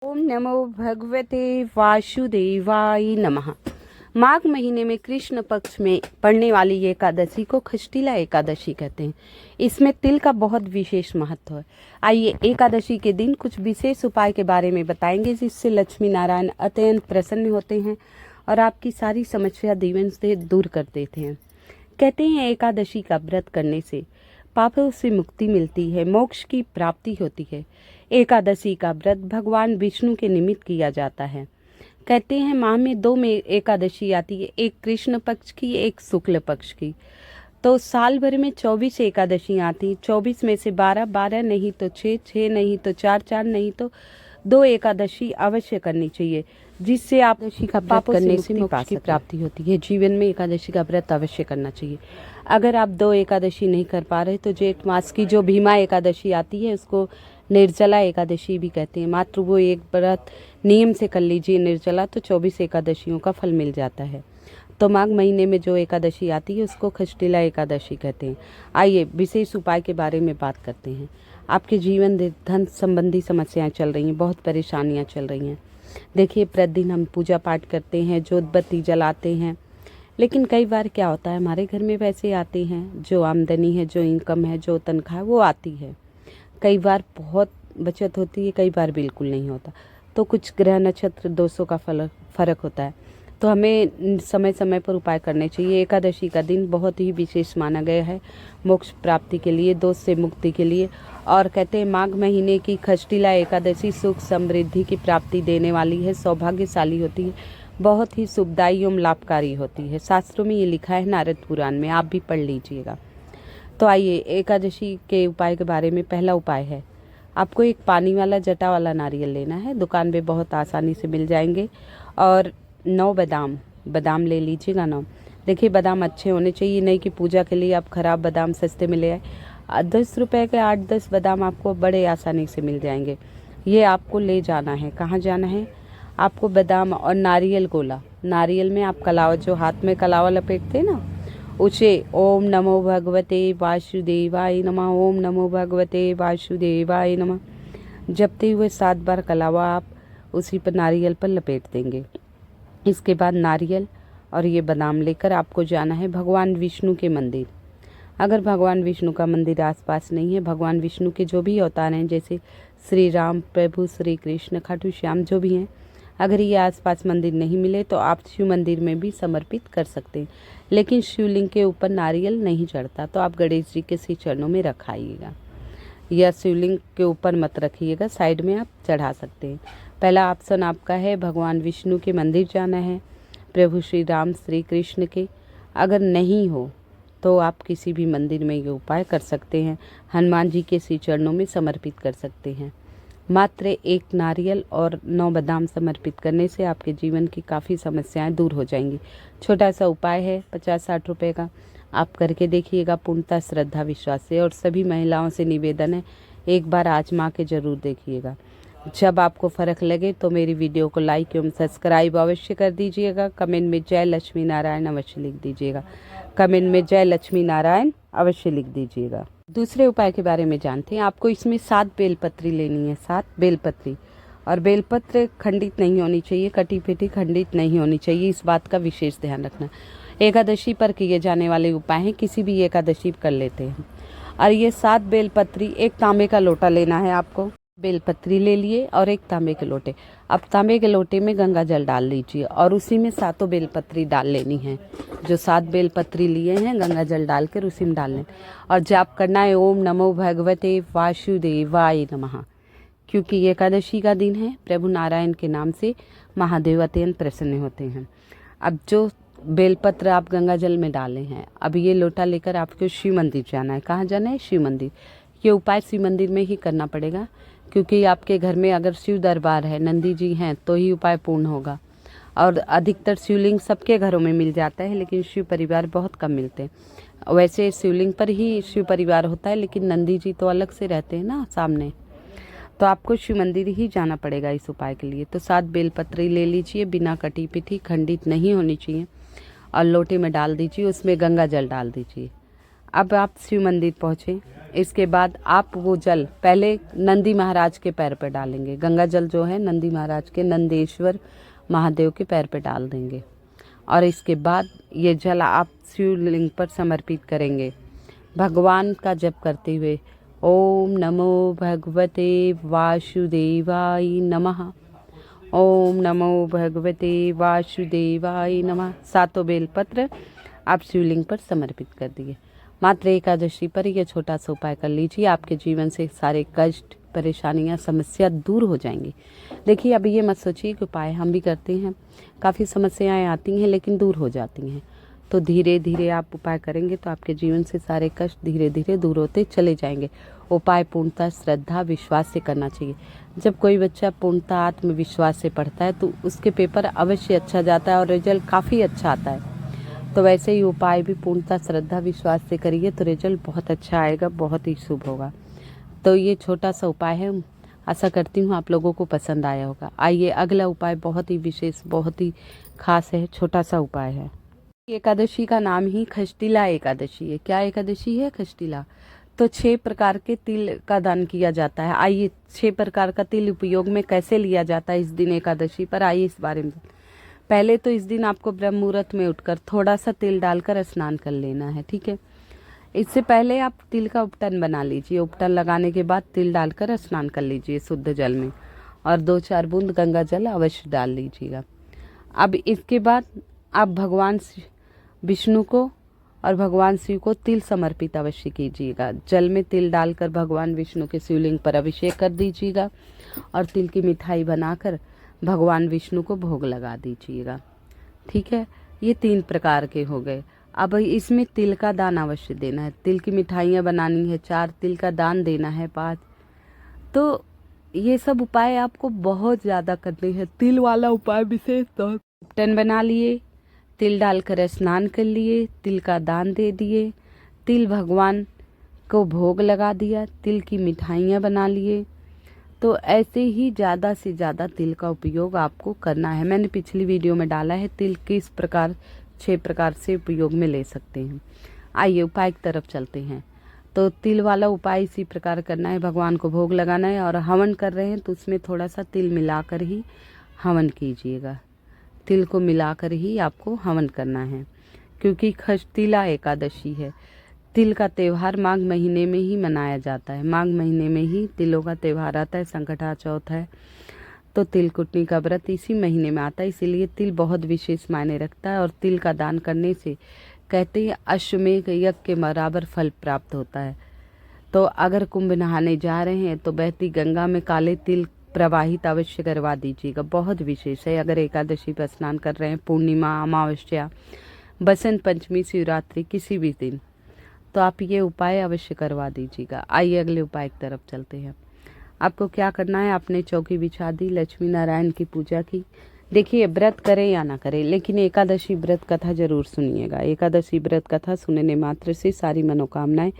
ओम नमो भगवते वासुदेवाय नमः। माघ महीने में कृष्ण पक्ष में पड़ने वाली ये एकादशी को खष्टीला एकादशी कहते हैं। इसमें तिल का बहुत विशेष महत्व है। आइए एकादशी के दिन कुछ विशेष उपाय के बारे में बताएंगे जिससे लक्ष्मी नारायण अत्यंत प्रसन्न होते हैं और आपकी सारी समस्या जीवन से दूर कर देते हैं। कहते हैं एकादशी का व्रत करने से पापों से मुक्ति मिलती है, मोक्ष की प्राप्ति होती है। एकादशी का व्रत भगवान विष्णु के निमित्त किया जाता है। कहते हैं माह में दो में एकादशी आती है, एक कृष्ण पक्ष की, एक शुक्ल पक्ष की। तो साल भर में 24 एकादशी आती, 24 में से 12, 12 नहीं तो 6, 6 नहीं तो 4, 4 नहीं तो 2 एकादशी अवश्य करनी चाहिए, जिससे आप एकादशी का पाप करने से मोक्ष की प्राप्ति होती है। जीवन में एकादशी का व्रत अवश्य करना चाहिए। अगर आप 2 एकादशी नहीं कर पा रहे तो जेठ मास की जो भीमा एकादशी आती है उसको निर्जला एकादशी भी कहते हैं। मात्र वो एक व्रत नियम से कर लीजिए निर्जला, तो 24 एकादशियों का फल मिल जाता है। तो माघ महीने में जो एकादशी आती है उसको खष्टीला एकादशी कहते हैं। आइए विशेष उपाय के बारे में बात करते हैं। आपके जीवन धन संबंधी समस्याएं चल रही हैं, बहुत परेशानियां चल रही हैं। देखिए प्रतिदिन हम पूजा पाठ करते हैं, जोत बत्ती जलाते हैं, लेकिन कई बार क्या होता है हमारे घर में पैसे आते हैं, जो आमदनी है, जो इनकम है, जो तनख्वाह वो आती है। कई बार बहुत बचत होती है, कई बार बिल्कुल नहीं होता। तो कुछ ग्रह नक्षत्र दोषों का फर्क होता है। तो हमें समय समय पर उपाय करने चाहिए। एकादशी का दिन बहुत ही विशेष माना गया है मोक्ष प्राप्ति के लिए, दोष से मुक्ति के लिए। और कहते हैं माघ महीने की खष्टीला एकादशी सुख समृद्धि की प्राप्ति देने वाली है, सौभाग्यशाली होती है, बहुत ही शुभदायी एवं लाभकारी होती है। शास्त्रों में ये लिखा है, नारद पुराण में, आप भी पढ़ लीजिएगा। तो आइए एकादशी के उपाय के बारे में। पहला उपाय है आपको एक पानी वाला जटा वाला नारियल लेना है, दुकान पे बहुत आसानी से मिल जाएंगे। और 9 बादाम ले लीजिएगा। 9 देखिए बादाम अच्छे होने चाहिए, नहीं कि पूजा के लिए आप खराब बादाम सस्ते में ले आए। 10 रुपए के 8-10 बादाम आपको बड़े आसानी से मिल जाएंगे। ये आपको ले जाना है। कहाँ जाना है आपको? बादाम और नारियल गोला। नारियल में आप कलावा, जो हाथ में कलावा लपेटते हैं ना, उसे ओम नमो भगवते वासुदेवाय नमः, ओम नमो भगवते वासुदेवाय नमः जपते हुए 7 बार कलावा आप उसी पर नारियल पर लपेट देंगे। इसके बाद नारियल और ये बादाम लेकर आपको जाना है भगवान विष्णु के मंदिर। अगर भगवान विष्णु का मंदिर आसपास नहीं है, भगवान विष्णु के जो भी अवतार हैं जैसे श्री राम, प्रभु श्री कृष्ण, खाटू श्याम जो भी हैं, अगर ये आसपास मंदिर नहीं मिले तो आप शिव मंदिर में भी समर्पित कर सकते हैं। लेकिन शिवलिंग के ऊपर नारियल नहीं चढ़ता, तो आप गणेश जी के श्री चरणों में रखाइएगा, या शिवलिंग के ऊपर मत रखिएगा, साइड में आप चढ़ा सकते हैं। पहला ऑप्शन आपका है भगवान विष्णु के मंदिर जाना है, प्रभु श्री राम श्री कृष्ण के। अगर नहीं हो तो आप किसी भी मंदिर में ये उपाय कर सकते हैं, हनुमान जी के श्री चरणों में समर्पित कर सकते हैं। मात्र 1 नारियल और 9 बादाम समर्पित करने से आपके जीवन की काफ़ी समस्याएं दूर हो जाएंगी। छोटा सा उपाय है, 50-60 रुपये का, आप करके देखिएगा पूर्णतः श्रद्धा विश्वास से। और सभी महिलाओं से निवेदन है, एक बार आजमा के ज़रूर देखिएगा। जब आपको फ़र्क लगे तो मेरी वीडियो को लाइक एवं सब्सक्राइब अवश्य कर दीजिएगा। कमेंट में जय लक्ष्मी नारायण अवश्य लिख दीजिएगा। कमेंट में जय लक्ष्मी नारायण अवश्य लिख दीजिएगा। दूसरे उपाय के बारे में जानते हैं। आपको इसमें 7 बेलपत्री लेनी है, 7 बेलपत्री। और बेलपत्र खंडित नहीं होनी चाहिए, कटी पिटी खंडित नहीं होनी चाहिए, इस बात का विशेष ध्यान रखना। एकादशी पर किए जाने वाले उपाय हैं, किसी भी एकादशी कर लेते हैं। और ये 7 बेलपत्री, एक तांबे का लोटा लेना है आपको। बेलपत्री ले लिए और एक तांबे के लोटे। अब तांबे के लोटे में गंगा जल डाल लीजिए और उसी में 7 बेलपत्री डाल लेनी है। जो 7 बेलपत्री लिए हैं गंगा जल डालकर उसी में डाल लें और जाप करना है ओम नमो भगवते वासुदेवाय नमः। क्योंकि ये एकादशी का दिन है, प्रभु नारायण के नाम से महादेव अत्यंत प्रसन्न होते हैं। अब जो बेलपत्र आप गंगा जल में डाले हैं, अब ये लोटा लेकर आपको शिव मंदिर जाना है। कहाँ जाना है? शिव मंदिर। ये उपाय शिव मंदिर में ही करना पड़ेगा, क्योंकि आपके घर में अगर शिव दरबार है, नंदी जी हैं, तो ही उपाय पूर्ण होगा। और अधिकतर शिवलिंग सबके घरों में मिल जाता है, लेकिन शिव परिवार बहुत कम मिलते हैं। वैसे शिवलिंग पर ही शिव परिवार होता है, लेकिन नंदी जी तो अलग से रहते हैं ना सामने, तो आपको शिव मंदिर ही जाना पड़ेगा इस उपाय के लिए। तो 7 बेलपत्री ले लीजिए, बिना कटी पिटी, खंडित नहीं होनी चाहिए, और लोटे में डाल दीजिए, उसमें गंगा जल डाल दीजिए। अब आप शिव मंदिर पहुँचे, इसके बाद आप वो जल पहले नंदी महाराज के पैर पे डालेंगे। गंगा जल जो है नंदी महाराज के, नंदेश्वर महादेव के पैर पे डाल देंगे। और इसके बाद ये जल आप शिवलिंग पर समर्पित करेंगे, भगवान का जप करते हुए ओम नमो भगवते वासुदेवाय नमः, ओम नमो भगवते वासुदेवाय नमः। 7 बेलपत्र आप शिवलिंग पर समर्पित कर दिए। मात्र एकादशी पर यह छोटा सा उपाय कर लीजिए, आपके जीवन से सारे कष्ट, परेशानियां, समस्या दूर हो जाएंगी। देखिए, अभी ये मत सोचिए कि उपाय हम भी करते हैं, काफ़ी समस्याएं आती हैं लेकिन दूर हो जाती हैं। तो धीरे धीरे आप उपाय करेंगे तो आपके जीवन से सारे कष्ट धीरे धीरे दूर होते चले जाएंगे। उपाय पूर्णतः श्रद्धा, विश्वास से करना चाहिए। जब कोई बच्चा पूर्णतः आत्मविश्वास से पढ़ता है तो उसके पेपर अवश्य अच्छा जाता है और रिजल्ट काफ़ी अच्छा आता है। तो वैसे ही उपाय भी पूर्णतः श्रद्धा, विश्वास से करिए तो रिजल्ट बहुत अच्छा आएगा, बहुत ही शुभ होगा। तो ये छोटा सा उपाय है, आशा करती हूँ आप लोगों को पसंद आया होगा। आइए अगला उपाय बहुत ही विशेष, बहुत ही खास है, छोटा सा उपाय है। एकादशी का नाम ही खष्टिला एकादशी है। क्या एकादशी है? खष्टिला। तो 6 प्रकार के तिल का दान किया जाता है। आइए 6 प्रकार का तिल उपयोग में कैसे लिया जाता है इस दिन एकादशी पर, आइए इस बारे में। पहले तो इस दिन आपको ब्रह्म मुहूर्त में उठकर थोड़ा सा तिल डालकर स्नान कर लेना है, ठीक है। इससे पहले आप तिल का उपटन बना लीजिए। उपटन लगाने के बाद तिल डालकर स्नान कर लीजिए शुद्ध जल में, और 2-4 बूंद गंगा जल अवश्य डाल लीजिएगा। अब इसके बाद आप भगवान विष्णु को और भगवान शिव को तिल समर्पित अवश्य कीजिएगा। जल में तिल डालकर भगवान विष्णु के शिवलिंग पर अभिषेक कर दीजिएगा और तिल की मिठाई बनाकर भगवान विष्णु को भोग लगा दीजिएगा, ठीक है। ये 3 प्रकार के हो गए। अब इसमें तिल का दान अवश्य देना है। तिल की मिठाइयाँ बनानी है 4, तिल का दान देना है 5। तो ये सब उपाय आपको बहुत ज़्यादा करने हैं। तिल वाला उपाय विशेष तौर उपटन बना लिए, तिल डालकर स्नान कर लिए, तिल का दान दे दिए, तिल भगवान को भोग लगा दिया, तिल की मिठाइयाँ बना लिए। तो ऐसे ही ज़्यादा से ज़्यादा तिल का उपयोग आपको करना है। मैंने पिछली वीडियो में डाला है तिल किस प्रकार 6 प्रकार से उपयोग में ले सकते हैं। आइए उपाय की तरफ चलते हैं। तो तिल वाला उपाय इसी प्रकार करना है, भगवान को भोग लगाना है। और हवन कर रहे हैं तो उसमें थोड़ा सा तिल मिलाकर ही हवन कीजिएगा। तिल को मिलाकर ही आपको हवन करना है, क्योंकि खष्टिला एकादशी है। तिल का त्यौहार माघ महीने में ही मनाया जाता है। माघ महीने में ही तिलों का त्यौहार आता है। संकटा चौथ है तो तिल कुटनी का व्रत इसी महीने में आता है, इसीलिए तिल बहुत विशेष मायने रखता है। और तिल का दान करने से कहते हैं अश्वमेध यज्ञ के बराबर फल प्राप्त होता है। तो अगर कुंभ नहाने जा रहे हैं तो बहती गंगा में काले तिल प्रवाहित अवश्य करवा दीजिएगा, बहुत विशेष है। अगर एकादशी पर स्नान कर रहे हैं, पूर्णिमा, अमावस्या, बसंत पंचमी, शिवरात्रि, किसी भी दिन, तो आप ये उपाय अवश्य करवा दीजिएगा। आइए अगले उपाय की तरफ चलते हैं। आपको क्या करना है, आपने चौकी बिछा दी, लक्ष्मी नारायण की पूजा की। देखिए, व्रत करें या ना करें, लेकिन एकादशी व्रत कथा जरूर सुनिएगा। एकादशी व्रत कथा सुनने मात्र से सारी मनोकामनाएं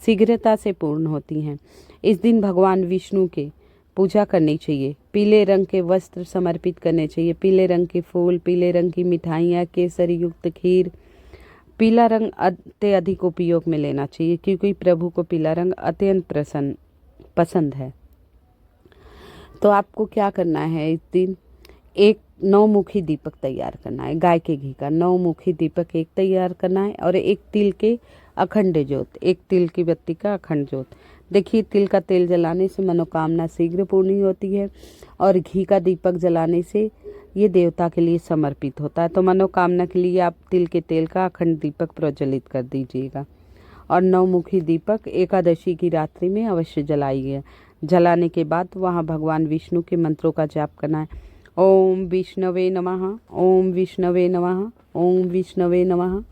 शीघ्रता से पूर्ण होती हैं। इस दिन भगवान विष्णु के पूजा करनी चाहिए। पीले रंग के वस्त्र समर्पित करने चाहिए, पीले रंग के फूल, पीले रंग की मिठाइयाँ, केसर युक्त खीर। पीला रंग अत्यधिक उपयोग में लेना चाहिए, क्योंकि प्रभु को पीला रंग अत्यंत पसंद है। तो आपको क्या करना है, इस दिन एक 9-मुखी दीपक तैयार करना है। गाय के घी का 9-मुखी दीपक एक तैयार करना है, और एक तिल के अखंड ज्योत, एक तिल की बत्ती का अखंड ज्योत। देखिए, तिल का तेल जलाने से मनोकामना शीघ्र पूर्ण होती है, और घी का दीपक जलाने से ये देवता के लिए समर्पित होता है। तो मनोकामना के लिए आप तिल के तेल का अखंड दीपक प्रज्वलित कर दीजिएगा। और 9-मुखी दीपक एकादशी की रात्रि में अवश्य जलाइए। जलाने के बाद वहाँ भगवान विष्णु के मंत्रों का जाप करना है। ओम विष्णवे नमः, ओम विष्णवे नमः, ओम विष्णवे नमः,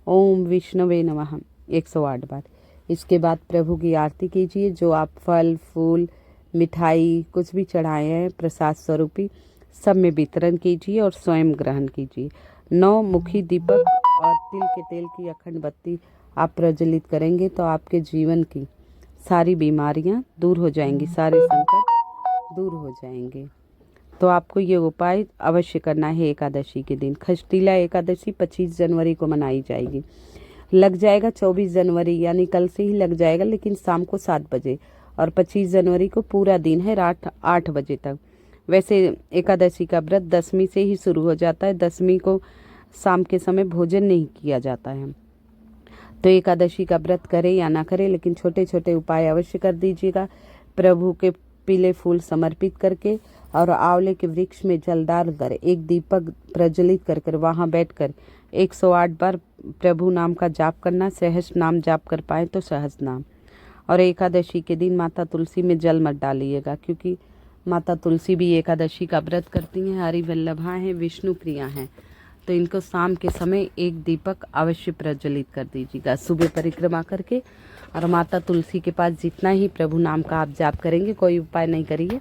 ओम विष्णवे नमः 108 बार। इसके बाद प्रभु की आरती कीजिए। जो आप फल, फूल, मिठाई कुछ भी चढ़ाए हैं प्रसाद स्वरूपी, सब में वितरण कीजिए और स्वयं ग्रहण कीजिए। 9-मुखी दीपक और तिल के तेल की अखंड बत्ती आप प्रज्वलित करेंगे तो आपके जीवन की सारी बीमारियां दूर हो जाएंगी, सारे संकट दूर हो जाएंगे। तो आपको ये उपाय अवश्य करना है एकादशी के दिन। खष्टिला एकादशी 25 जनवरी को मनाई जाएगी। लग जाएगा 24 जनवरी यानी कल से ही लग जाएगा, लेकिन शाम को 7 बजे, और 25 जनवरी को पूरा दिन है रात 8 बजे तक। वैसे एकादशी का व्रत 10वीं से ही शुरू हो जाता है, 10वीं को शाम के समय भोजन नहीं किया जाता है। तो एकादशी का व्रत करें या ना करें, लेकिन छोटे छोटे उपाय अवश्य कर दीजिएगा। प्रभु के पीले फूल समर्पित करके और आंवले के वृक्ष में जल डालकर एक दीपक प्रज्वलित कर वहां बैठकर 108 बार प्रभु नाम का जाप करना। सहज नाम जाप कर पाए तो सहज नाम। और एकादशी के दिन माता तुलसी में जल मत डालिएगा, क्योंकि माता तुलसी भी एकादशी का व्रत करती हैं, हरि वल्लभा हैं, विष्णु प्रिया हैं। तो इनको शाम के समय एक दीपक अवश्य प्रज्वलित कर दीजिएगा सुबह परिक्रमा करके। और माता तुलसी के पास जितना ही प्रभु नाम का आप जाप करेंगे, कोई उपाय नहीं करिए,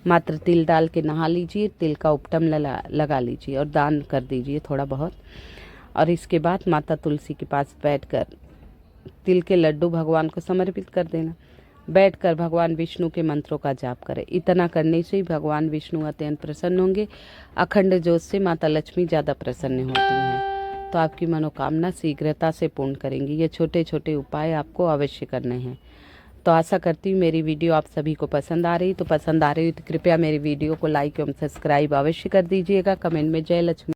मात्र तिल डाल के नहा लीजिए, तिल का उपटम लगा लीजिए और दान कर दीजिए थोड़ा बहुत। और इसके बाद माता तुलसी के पास बैठकर तिल के लड्डू भगवान को समर्पित कर देना। बैठकर भगवान विष्णु के मंत्रों का जाप करें। इतना करने से ही भगवान विष्णु अत्यंत प्रसन्न होंगे। अखंड ज्योत से माता लक्ष्मी ज़्यादा प्रसन्न होती हैं, तो आपकी मनोकामना शीघ्रता से पूर्ण करेंगी। ये छोटे छोटे उपाय आपको अवश्य करने हैं। तो आशा करती हूँ मेरी वीडियो आप सभी को पसंद आ रही। तो पसंद आ रही हो तो कृपया मेरी वीडियो को लाइक एवं सब्सक्राइब अवश्य कर दीजिएगा। कमेंट में जय लक्ष्मी